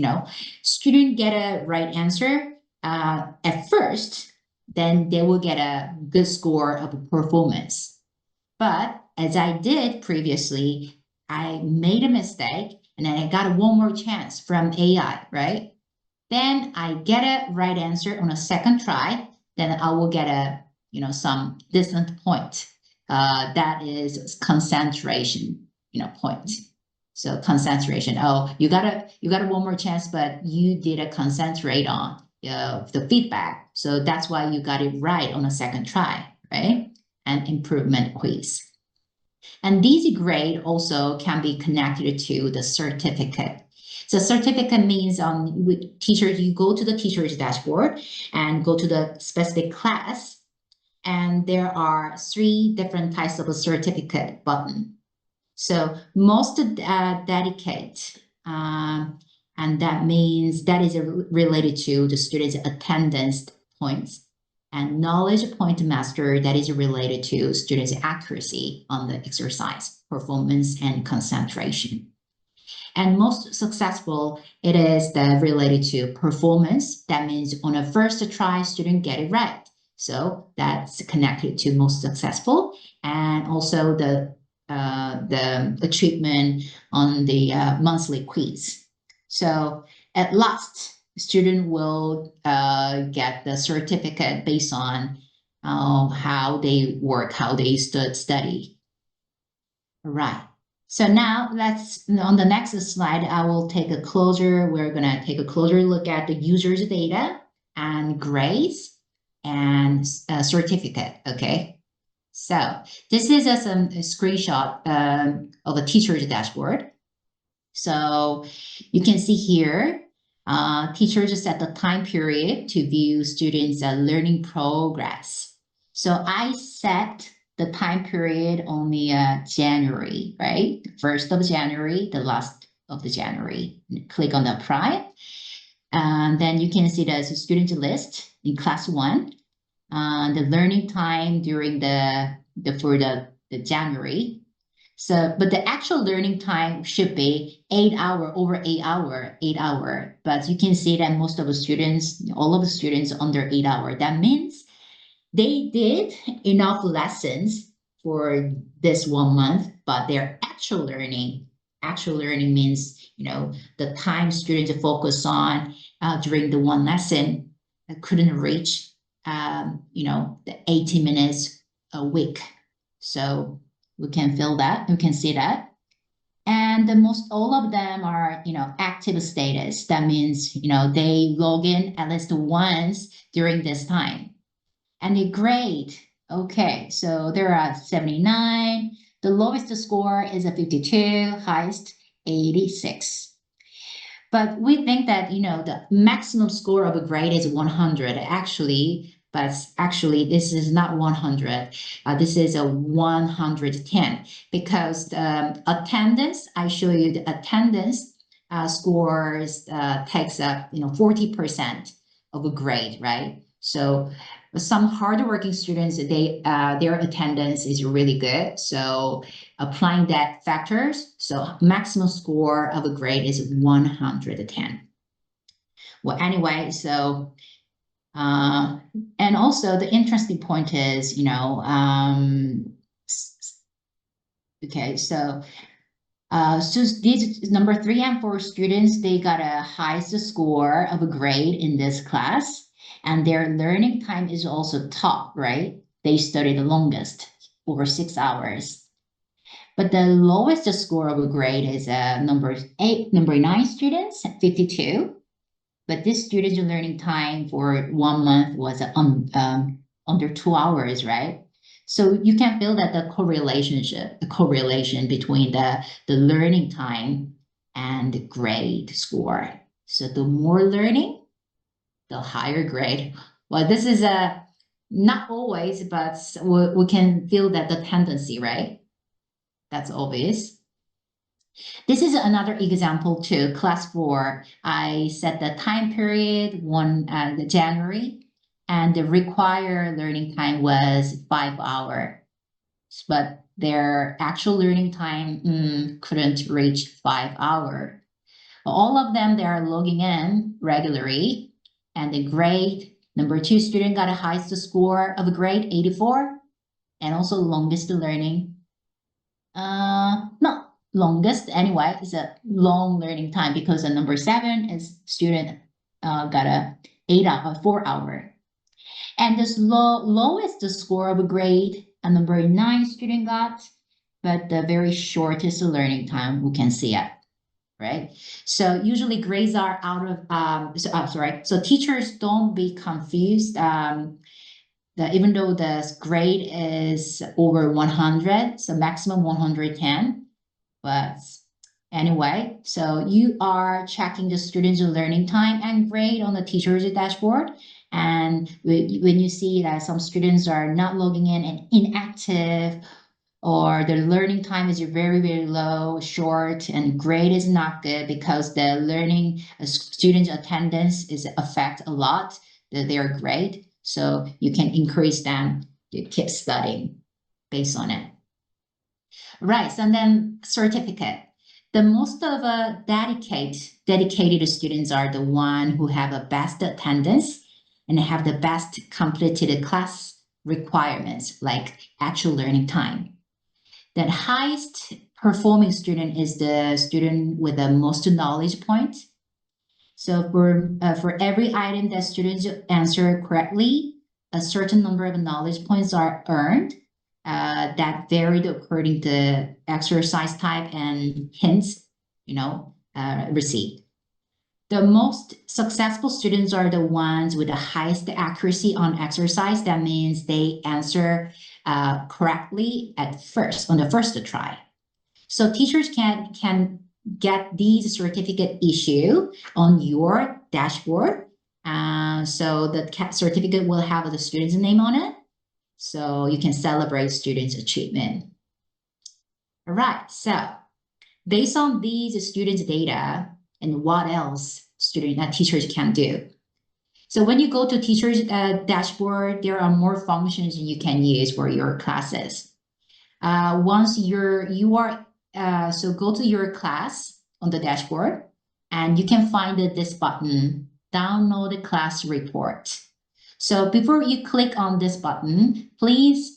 student get a right answer at first, then they will get a good score of performance. But as I did previously, I made a mistake and then I got one more chance from AI, right? Then I get a right answer on a second try, then I will get some decent point. That is concentration, point. So concentration. Oh, you got a one more chance, but you did concentrate on the feedback. So that's why you got it right on a second try, right? And improvement quiz. And these grade also can be connected to the certificate. So certificate means teachers, you go to the teacher's dashboard and go to the specific class. And there are 3 different types of a certificate button. So most dedicate, and that means that is related to the student's attendance points, and knowledge point master, that is related to students' accuracy on the exercise, performance, and concentration. And most successful, it is related to performance. That means on a first try, student get it right. So that's connected to most successful, and also the achievement on the monthly quiz. So at last, student will get the certificate based on how they work, how they study. All right. So now on the next slide, I will we're gonna take a closer look at the user's data and grades and certificate, okay? So this is a screenshot of a teacher's dashboard. So you can see here, teachers set the time period to view students' learning progress. So I set the time period on the January, right? 1st of January, the last of the January. Click on the apply. And then you can see the student list in class 1. The learning time during for the January. So, but the actual learning time should be 8 hour, over 8 hour. But you can see that most of the students, all of the students under 8 hour. That means they did enough lessons for this 1 month, but their actual learning means, the time students focus on during the one lesson couldn't reach, the 80 minutes a week. So we can feel that, we can see that. And all of them are, active status. That means, they log in at least once during this time. And the grade, okay, so there are 79. The lowest score is a 52, highest 86. But we think that, the maximum score of a grade is 100 but actually this is not 100. This is a 110 because the attendance, I show you the attendance scores takes up, 40% of a grade, right? So some hardworking students, their attendance is really good. So applying that factors, so maximum score of a grade is 110. Well, anyway, so and also the interesting point is, okay, so these number 3 and 4 students, they got a highest score of a grade in this class. And their learning time is also top, right? They study the longest, over 6 hours. But the lowest score of a grade is number 9 students, 52. But this student's learning time for 1 month was under 2 hours, right? So you can feel that the correlation between the learning time and the grade score. So the more learning, the higher grade. Well, this is not always, but we can feel that the tendency, right? That's obvious. This is another example too, class 4. I set the time period, the January, and the required learning time was 5 hours. But their actual learning time couldn't reach 5 hours. All of them, they are logging in regularly, and the grade, number 2 student got a highest score of a grade 84, and also longest learning. Not longest anyway, it's a long learning time because the number 7 is student got a 4 hour. And this lowest score of a grade, a number 9 student got, but the very shortest learning time, we can see it, right? So usually grades are out of, so teachers don't be confused. Even though the grade is over 100, so maximum 110, but anyway, so you are checking the student's learning time and grade on the teacher's dashboard. And when you see that some students are not logging in and inactive, or their learning time is very, very low, short, and grade is not good because the learning student attendance is affect a lot their grade. So you can increase them to keep studying based on it. Right, so and then certificate. The most of dedicated students are the one who have a best attendance and have the best completed class requirements, like actual learning time. The highest performing student is the student with the most knowledge points. So for every item that students answer correctly, a certain number of knowledge points are earned. That varied according to exercise type and hints, received. The most successful students are the ones with the highest accuracy on exercise. That means they answer correctly at first, on the first try. So teachers can get these certificate issue on your dashboard. So the certificate will have the student's name on it. So you can celebrate students' achievement. All right, so based on these students' data and what else teachers can do. So when you go to teachers' dashboard, there are more functions you can use for your classes. Once so go to your class on the dashboard, and you can find this button, download the class report. So before you click on this button, please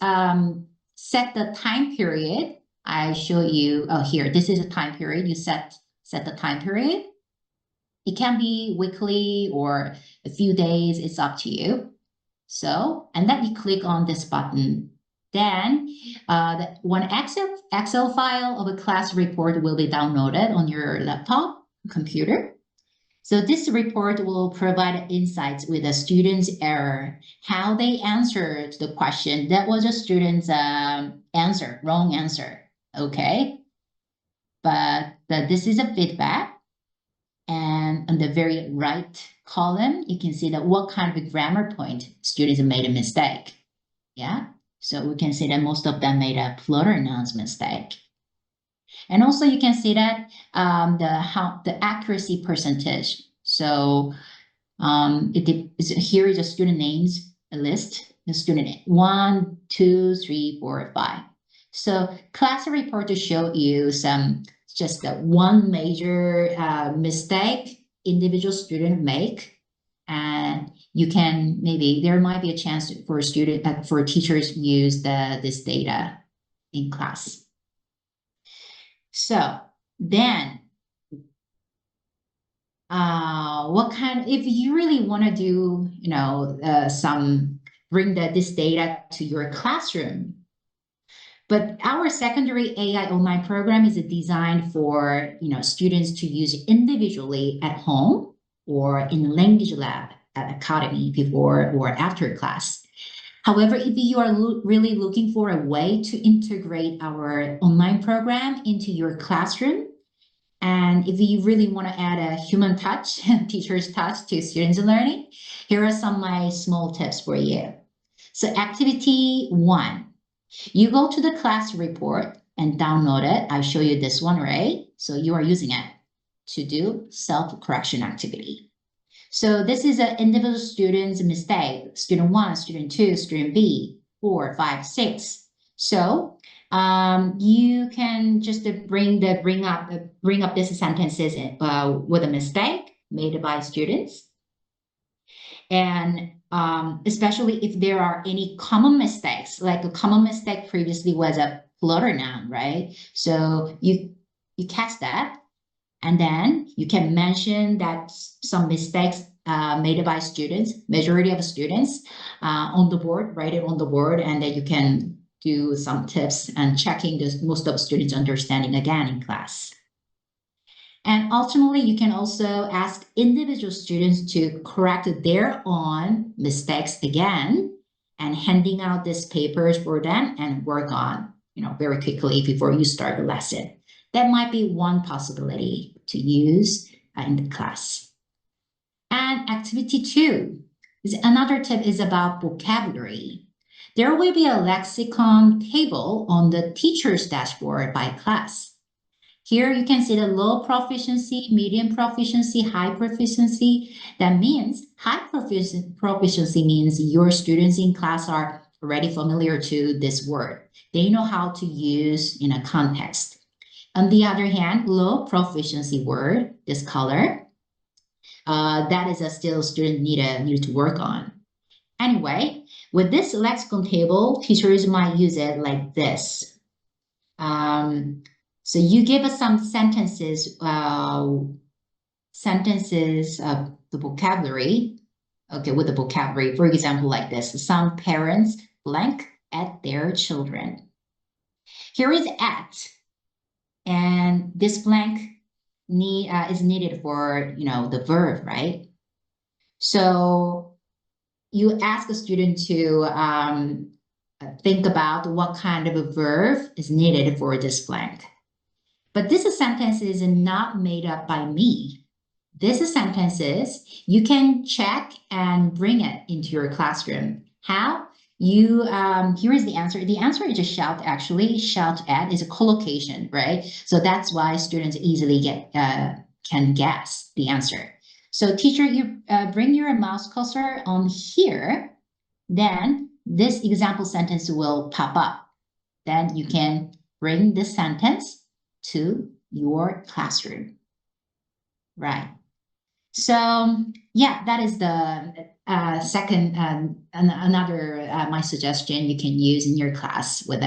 set the time period. I show you, here, this is a time period. You set the time period. It can be weekly or a few days, it's up to you. So, and then you click on this button. Then one Excel file of a class report will be downloaded on your laptop, computer. So this report will provide insights with the student's error, how they answered the question. That was a student's answer, wrong answer, okay? But this is a feedback. And on the very right column, you can see that what kind of a grammar point students made a mistake, yeah? So we can see that most of them made a plural nouns mistake. And also you can see that the accuracy percentage. So here is a student names list, the student 1, 2, 3, 4, 5. So class report to show you just one major mistake individual student make, and you can there might be a chance for teachers use this data in class. So then, if you really want to do, bring this data to your classroom, but our secondary AI online program is designed for, students to use individually at home or in language lab at academy before or after class. However, if you are really looking for a way to integrate our online program into your classroom, and if you really want to add a human touch, teacher's touch to students' learning, here are some of my small tips for you. So activity 1, you go to the class report and download it. I show you this one, right? So you are using it to do self-correction activity. So this is an individual student's mistake, student 1, student 2, student B, 4, 5, 6. So you can just bring up these sentences with a mistake made by students. And especially if there are any common mistakes, like a common mistake previously was a plural noun, right? So you catch that, and then you can mention that some mistakes made by students, majority of students on the board, write it on the board, and then you can do some tips and checking most of students' understanding again in class. And ultimately, you can also ask individual students to correct their own mistakes again and handing out these papers for them and work on, very quickly before you start the lesson. That might be one possibility to use in the class. And activity 2 is another tip is about vocabulary. There will be a lexicon table on the teacher's dashboard by class. Here you can see the low proficiency, medium proficiency, high proficiency. That means high proficiency means your students in class are already familiar to this word. They know how to use in a context. On the other hand, low proficiency word, this color, that is a still student need to work on. Anyway, with this lexicon table, teachers might use it like this. So you give us some sentences of the vocabulary. Okay, with the vocabulary, for example, like this: some parents blank at their children. Here is at, and this blank is needed for the verb, right? So you ask a student to think about what kind of a verb is needed for this blank. But this sentence is not made up by me. This sentence you can check and bring it into your classroom. How? You here is the answer. The answer is a shout. Actually, shout at is a collocation, right? So that's why students easily can guess the answer. So teacher, you bring your mouse cursor on here, then this example sentence will pop up. Then you can bring this sentence to your classroom, right? So yeah, that is the second another my suggestion you can use in your class with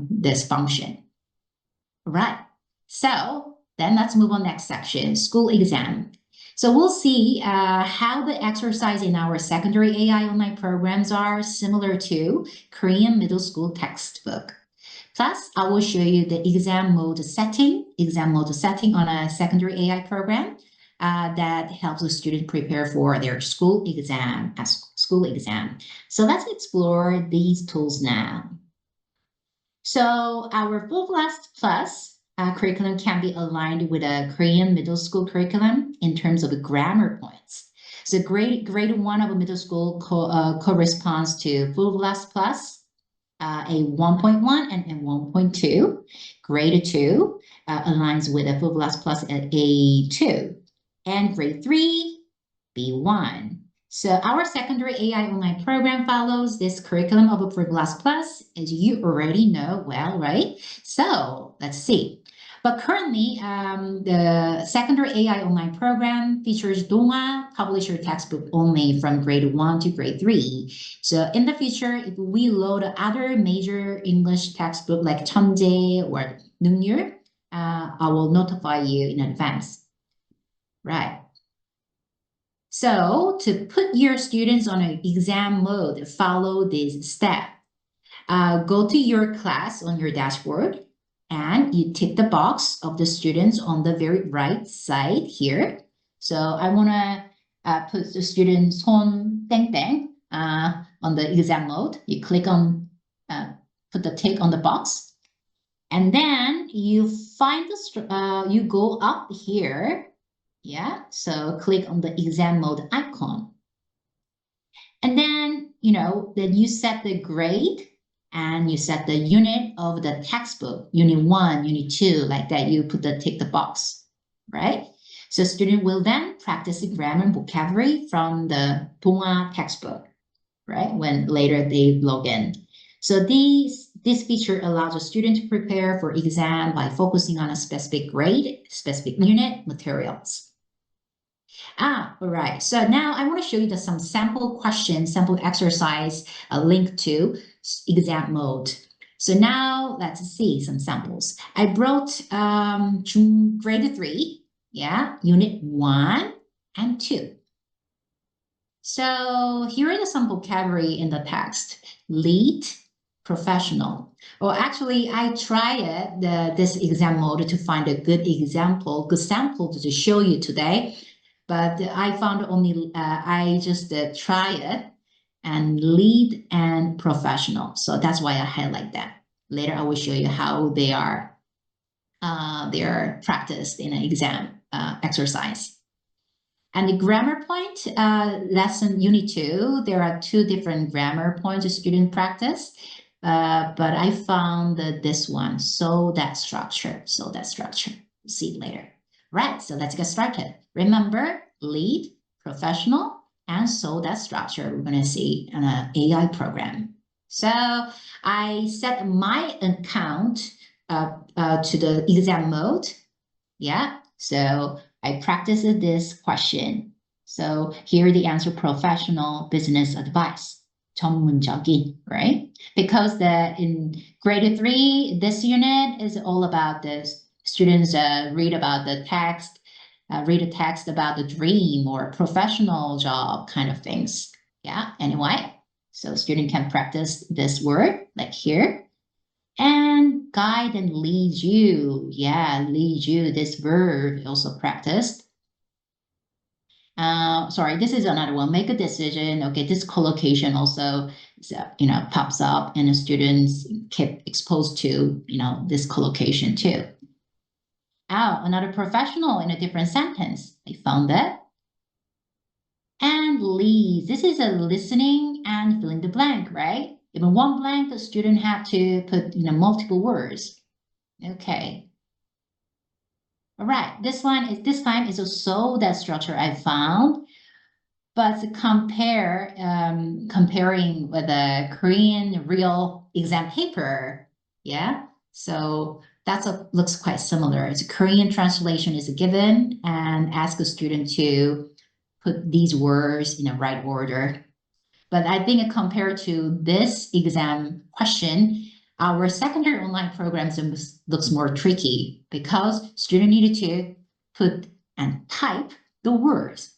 this function, right? So then let's move on next section, school exam. So we'll see how the exercise in our secondary AI online programs are similar to Korean middle school textbook. Plus, I will show you the exam mode setting on a secondary AI program that helps the student prepare for their school exam. So let's explore these tools now. So our Full Blast Plus curriculum can be aligned with a Korean middle school curriculum in terms of grammar points. So grade 1 of a middle school corresponds to Full Blast Plus, a 1.1 and a 1.2. Grade 2 aligns with a Full Blast Plus at A2. And grade 3, B1. So our secondary AI online program follows this curriculum of a Full Blast Plus, as you already know well, right? So let's see. But currently, the secondary AI online program features Donga publisher textbook only from grade 1 to grade 3. So in the future, if we load other major English textbook like Cheonjae or Neunyeol, I will notify you in advance. Right. So to put your students on an exam mode, follow this step. Go to your class on your dashboard and you tick the box of the students on the very right side here. So I want to put the student Son Teng Teng on on the exam mode, you click on, put the tick on the box, and then you find you go up here. Yeah, so click on the exam mode icon. And then, then you set the grade and you set the unit of the textbook, unit 1, unit 2, like that. You put the tick the box, right? So student will then practice the grammar and vocabulary from the 동화 textbook, right? When later they log in. So this feature allows a student to prepare for exam by focusing on a specific grade, specific unit, materials. All right. So now I want to show you some sample questions, sample exercise, a link to exam mode. So now let's see some samples. I brought grade 3, yeah, unit 1 and 2. So here is some vocabulary in the text. Lead, professional. Well, actually, I tried this exam mode to find a good example, good sample to show you today. But I found only, I just try it and lead and professional. So that's why I highlight that. Later, I will show you how they are practiced in an exam exercise. And the grammar point, lesson unit 2, there are 2 different grammar points student practice. But I found this one, so that structure. We'll see later. Right, so let's get started. Remember, lead, professional, and so that structure we're going to see in an AI program. So I set my account to the exam mode. Yeah, so I practiced this question. So here the answer, professional business advice. 전문적인, right? Because in grade 3, this unit is all about this. Students read about the text, read a text about the dream or professional job kind of things. Yeah, anyway, so student can practice this word like here. And guide and lead you. Yeah, lead you, this verb also practiced. Sorry, this is another one. Make a decision. Okay, this collocation also, pops up and the students keep exposed to, this collocation too. Oh, another professional in a different sentence. I found that. And lead. This is a listening and filling the blank, right? Even one blank, the student have to put, multiple words. Okay. All right. This time is also that structure I found, but comparing with a Korean real exam paper. Yeah. So looks quite similar. It's a Korean translation is given and ask a student to put these words in the right order. But I think compared to this exam question, our secondary online programs looks more tricky because student needed to put and type the words.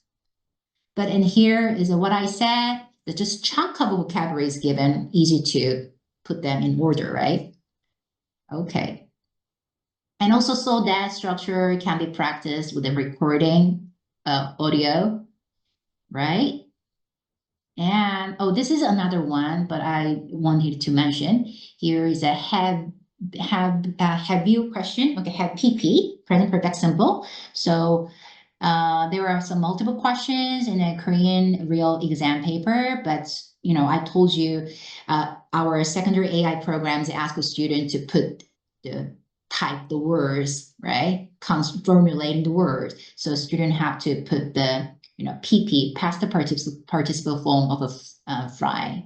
But in here is what I said, that just chunk of vocabulary is given, easy to put them in order, right? Okay. And also so that structure can be practiced with the recording audio, right? And this is another one, but I wanted to mention here is a have you question. Okay, have PP, present perfect simple. So there are some multiple questions in a Korean real exam paper, but I told you our secondary AI programs ask a student to type the words, right? Formulating the words. So student have to put the PP, past participle form of a fry.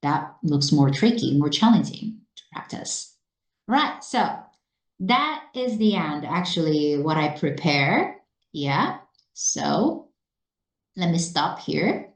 That looks more tricky, more challenging to practice. Right, so that is the end, actually, what I prepared. Yeah, so let me stop here.